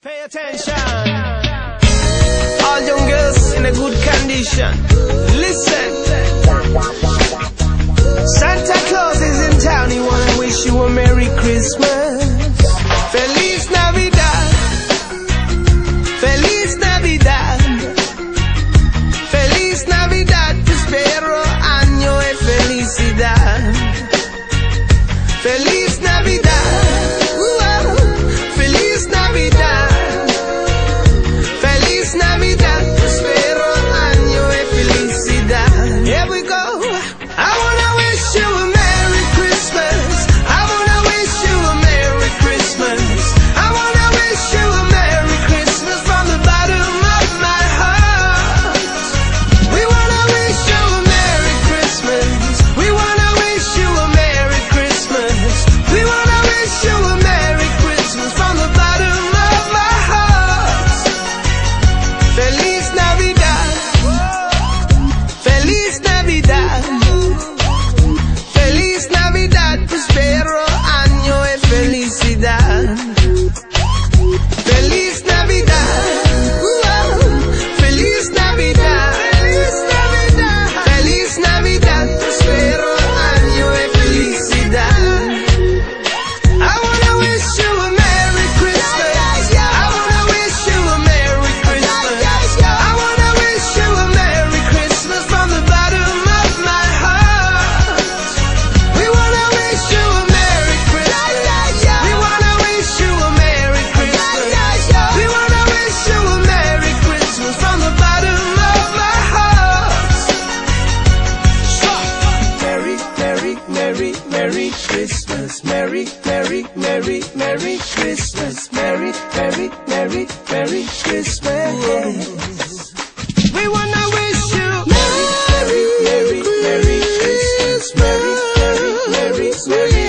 Pay attention. All young girls in a good condition. Listen. Santa Claus is in town. He wanna wish you a Merry Christmas. Feliz Navidad. Feliz Navidad. Feliz Navidad. Prospero año y felicidad. Feliz Navidad. Feliz Navidad. Feliz Navidad. Prospero año y felicidad. Here we go. I wanna wish you a Merry Christmas. I wanna wish you a Merry Christmas. I wanna wish you a Merry Christmas from the bottom of my heart. We wanna wish you a Merry Christmas. We wanna wish you a Merry Christmas. We wanna wish you a Merry Christmas from the bottom of my heart. Feliz Navidad. Feliz Navidad. Feliz Navidad, prospero año y felicidad. Feliz Navidad. Feliz Navidad. Feliz Navidad, prospero año y felicidad. I wanna wish you a Merry Christmas. I wanna wish you a Merry Christmas. I wanna wish you a Merry Christmas from the bottom of my heart. We wanna wish you a Merry Christmas. We wanna wish you a Merry Christmas. We wanna wish you a Merry Christmas from the bottom of my heart. Merry, Merry, Merry, Merry Christmas. Merry, Merry, Merry, Merry Christmas. Merry, Merry, Merry, Merry Christmas. We wanna wish you Merry, Merry, Merry, Merry Christmas. Merry, Merry, Merry, Merry